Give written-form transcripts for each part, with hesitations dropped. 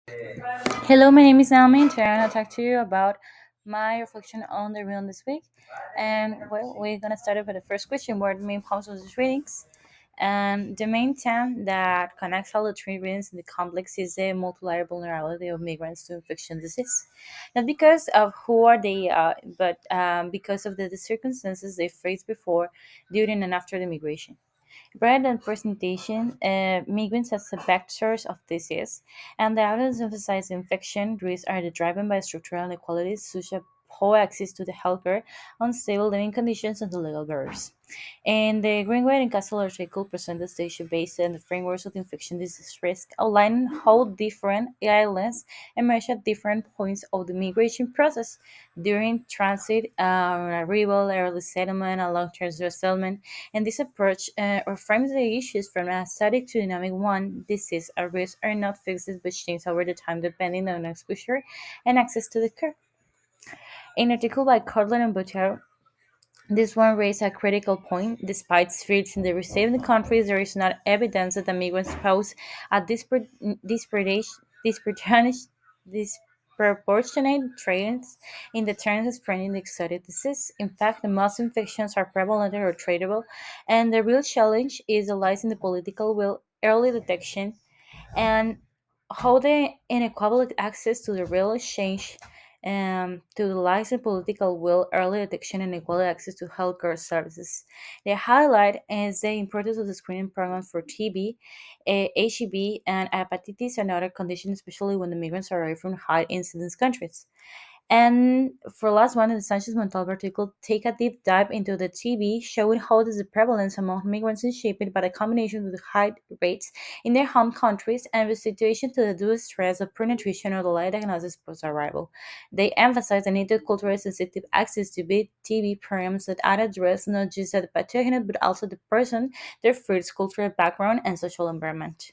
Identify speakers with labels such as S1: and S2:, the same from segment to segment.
S1: Hello, my name is Naomi, and today I'm going to talk to you about my reflection on the reading this week. And well, we're going to start off with the first question, what are the main points of these readings? And the main theme that connects all the three readings in the complex is the multilayer vulnerability of migrants to infection disease. Not because of who are they, but because of the circumstances they faced before, during, and after the migration. Rather than presentation, migrants as the vectors of disease, and the audience emphasize infection risks are driven by structural inequalities such as poor access to the healthcare, unstable living conditions, and the legal barriers. And the Greenway and Castle article present the station based on the frameworks of infection disease risk, outlining how different islands emerge at different points of the migration process during transit, arrival, early settlement, and long-term resettlement. And this approach reframes the issues from a static to dynamic one. Disease or risks are not fixed but change over the time depending on exposure and access to the care. An article by Cortland and Butcher, this one raised a critical point. Despite threats in the receiving countries, there is not evidence that the migrants pose a disproportionate disproportionate traits in the terms of spreading the exotic disease. In fact, the most infections are prevalent or treatable, and the real challenge is the lies in the political will, early detection, and how the inequality access to the real exchange to the lives and political will, early detection, and equal access to healthcare services. The highlight is the importance of the screening program for TB, HIV, and hepatitis and other conditions, especially when the migrants arrive from high incidence countries. And for last one, the Sanchez Montalvo article take a deep dive into the TB, showing how the prevalence among migrants is shaped by the combination of the high rates in their home countries and the situation to the due stress of pre-nutrition or the late diagnosis post-arrival. They emphasize the need to culturally sensitive access to TB programs that address not just the pathogen but also the person, their first cultural background, and social environment.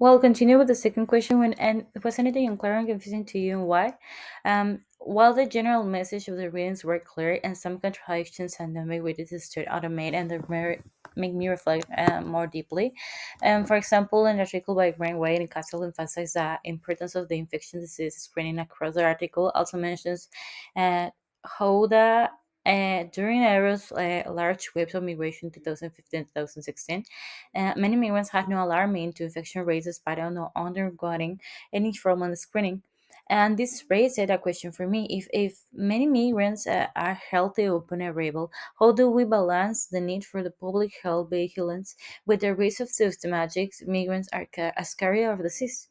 S1: Well, continue with the second question. And was anything unclear and confusing to you, and why? While the general message of the readings were clear and some contradictions and ambiguities stood out of made and they make me reflect more deeply. For example, an article by Greenway and Castle emphasized the importance of the infection disease screening across the article. Also mentions uh, how the during Aero's large waves of migration 2015-2016, many migrants had no alarming to infection rates despite not undergoing any formal screening. And this raised a question for me. If many migrants are healthy upon arrival, how do we balance the need for the public health vigilance with the risk of systematic migrants are as carrier of disease?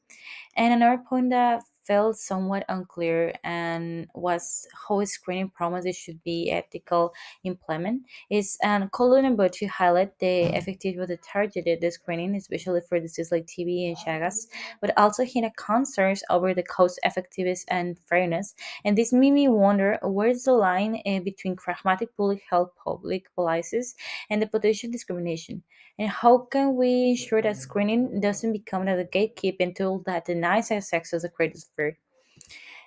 S1: And another point that felt somewhat unclear and was how screening promises should be ethical implement is Colin and Butch highlight the effectiveness of the targeted screening, especially for diseases like TB and Chagas, but also hint at concerns over the cost effectiveness and fairness. And this made me wonder where's the line between pragmatic public health public policies and the potential discrimination. And how can we ensure that screening doesn't become a gatekeeping tool that denies us access to credit fair?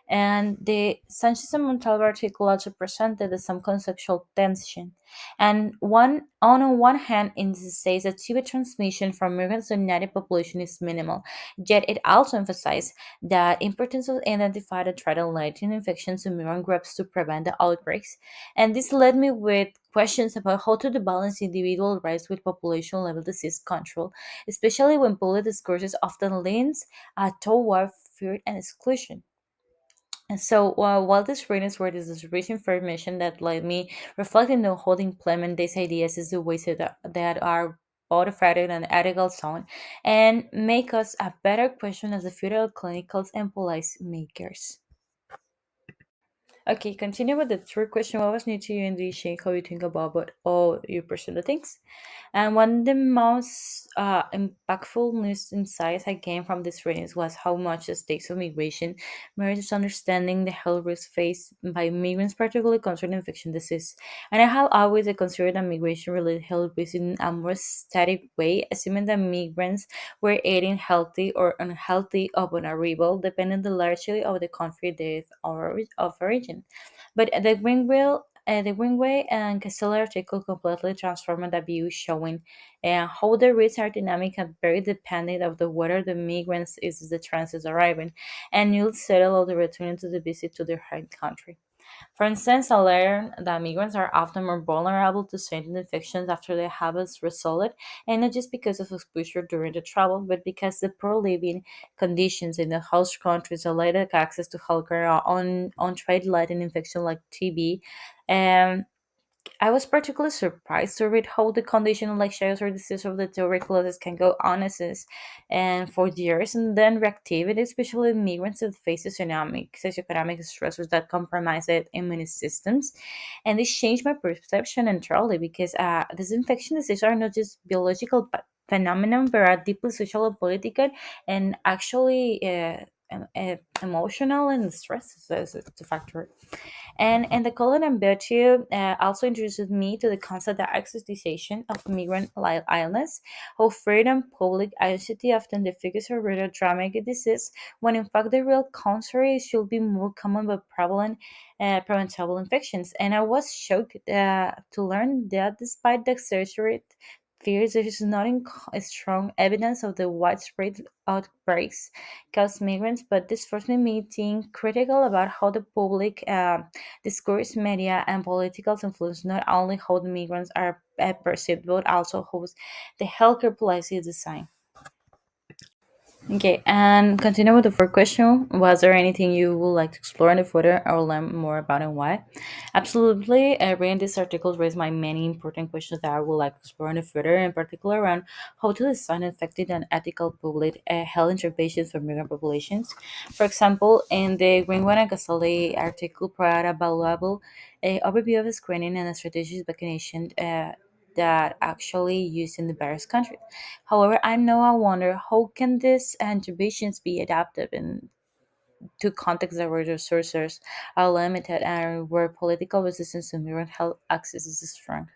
S1: And the Sanchez and Montalvo article also presented some conceptual tension. And one hand, it says that TB transmission from migrants to native population is minimal, yet it also emphasized the importance of identifying and treating latent infections in migrant groups to prevent the outbreaks. And this led me with questions about how to balance individual rights with population level disease control, especially when public discourses often leans toward fear and exclusion. And so while these readings were this rich information that led me reflecting on how to implement these ideas is the ways that are both effective and ethical sound and make us a better question as the future clinicals and policy makers. Okay, continue with the third question. What was new to you in the shape how you think about but all your personal things? And one of the most impactful news insights I gained from these readings was how much the stakes of migration merits understanding the health risks faced by migrants, particularly concerning infection disease. And I have always considered that migration-related health risks in a more static way, assuming that migrants were eating healthy or unhealthy upon arrival, depending largely on the country of origin. But the Greenville The Greenway and Castellar article completely transformed the view, showing how the routes are dynamic and very dependent of the whether the migrants is the transit arriving, and you'll settle or the returning to the visit to their home country. For instance, I learned that migrants are often more vulnerable to certain infections after their habits resolved, and not just because of exposure during the travel, but because the poor living conditions in the host countries allow access to healthcare on trade laden infection like TB. Um, I was particularly surprised to read how the condition like shares or disease of the tuberculosis can go unassessed and for years, and then reactivity, especially in migrants that face socioeconomic stressors that compromise their immune systems. And this changed my perception entirely because these infection diseases are not just biological phenomenon, but are deeply social and political and actually emotional and stress is a factor. And the colon and virtue also introduced me to the concept of existentiation of migrant illness, how freedom, public anxiety often defigures a real dramatic disease, when in fact the real contrary should be more common but prevalent preventable infections. And I was shocked to learn that despite the exaggerated fears, there is not strong evidence of the widespread outbreaks caused migrants, but this forced me to think critical about how the public discourse, media, and political influence not only how the migrants are perceived, but also how the healthcare policy is designed. Okay, and continue with the first question. Was there anything you would like to explore in the further or learn more about and why? Absolutely. Reading this article raised my many important questions that I would like to explore in the further, in particular around how to design effective and ethical public health interventions for migrant populations. For example, in the Greenwood and Casale article provide a valuable overview of screening and strategic vaccination that actually used in the various countries. However, I wonder how can these interventions be adapted in to contexts where resources are limited and where political resistance to migrant health access is strong?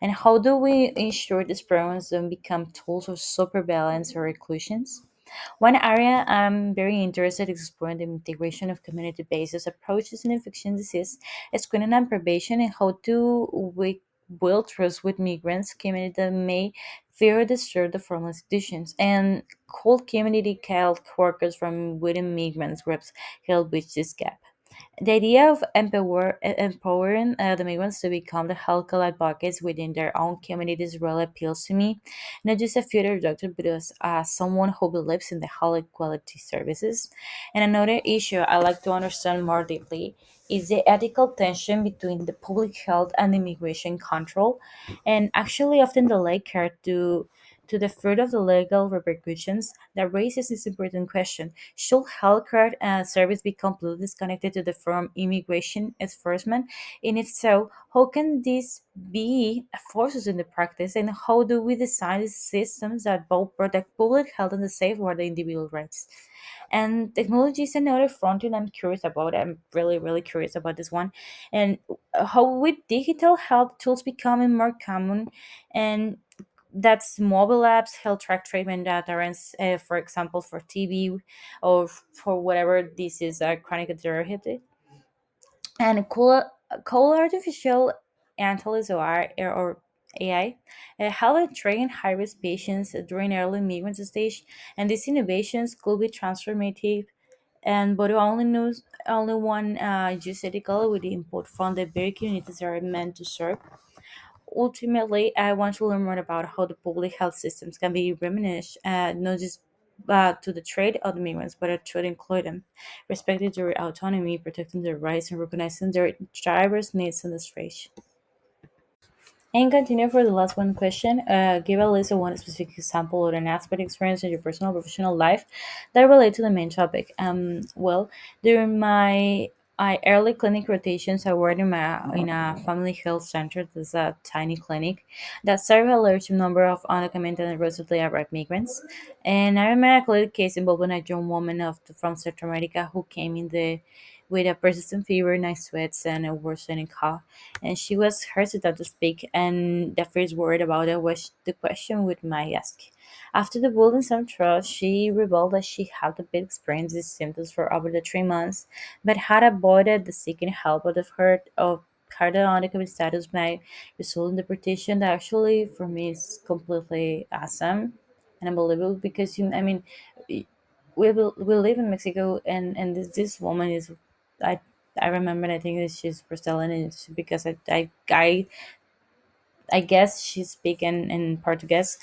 S1: And how do we ensure these programs don't become tools of surveillance or exclusions? One area I'm very interested in exploring the integration of community-based approaches in infectious disease, screening and prevention, and how to we build trust with migrants community that may fear disturb the formal institutions and cold community health workers from within migrants groups help bridge this gap. The idea of empowering the migrants to become the healthcare advocates within their own communities really appeals to me, not just a future doctor, but as someone who believes in the high quality services. And another issue I like to understand more deeply is the ethical tension between the public health and immigration control, and actually often delay care to the fruit of the legal repercussions that raises this important question. Should healthcare service be completely disconnected to the from immigration enforcement? And if so, how can this be forces in the practice? And how do we design systems that both protect public health and safeguard the individual rights? And technology is another frontier I'm curious about. I'm really, really curious about this one. And how with digital health tools becoming more common and that's mobile apps, health track treatment adherence, for example, for TB or for whatever this is a chronic derivative. And cool artificial intelligence or AI help train high risk patients during early migrant stage, and these innovations could be transformative. And but only one use ethical with input from the very communities that are meant to serve. Ultimately, I want to learn more about how the public health systems can be remanaged, not just to the trade of the migrants, but to include them, respecting their autonomy, protecting their rights, and recognizing their drivers' needs and aspirations. And continue for the last one question. Give a list of one specific example or an aspect experience in your personal or professional life that relate to the main topic. Well, during my early clinic rotations, I worked in a family health center. That's a tiny clinic that served a large number of undocumented and recently arrived migrants. And I remember a clinic case involving a young woman from South America who came in the with a persistent fever, night sweats, and a worsening cough, and she was hesitant to speak, and the first word about it was the question with my ask. After the building some trust, she revealed that she had been experiencing these symptoms for over the 3 months, but had avoided the seeking help of cardio undocumented status might result in deportation, that actually for me is completely awesome and unbelievable because I mean, we live in Mexico, and this woman is, I I remember, I think that she's Brazilian, and it's because I guess she's speaking in Portuguese.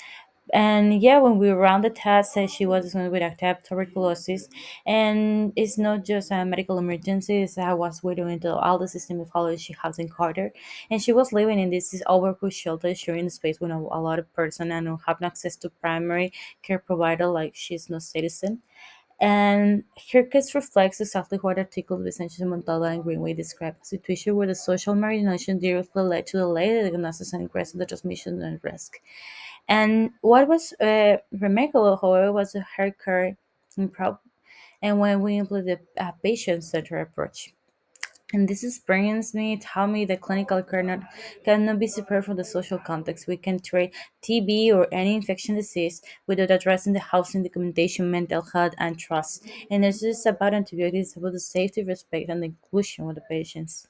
S1: And yeah, when we ran the test, said she was diagnosed with active tuberculosis, and it's not just a medical emergency. It's I was waiting until all the systemic follows she has in Carter, and she was living in this overcooked shelter, sharing space with a lot of person and don't have access to primary care provider, like she's no citizen. And her case reflects exactly what articles with Sanchez Montalva and Greenway describe: a situation where the social marginalization directly led to the late diagnosis and increase of the transmission and risk. And what was remarkable, however, was her care improv, and when we implemented a patient-centered approach. And this experience me taught me that clinical care cannot be separate from the social context. We can treat TB or any infection disease without addressing the housing, documentation, mental health, and trust. And it's just about antibiotics, it's about the safety, respect, and the inclusion of the patients.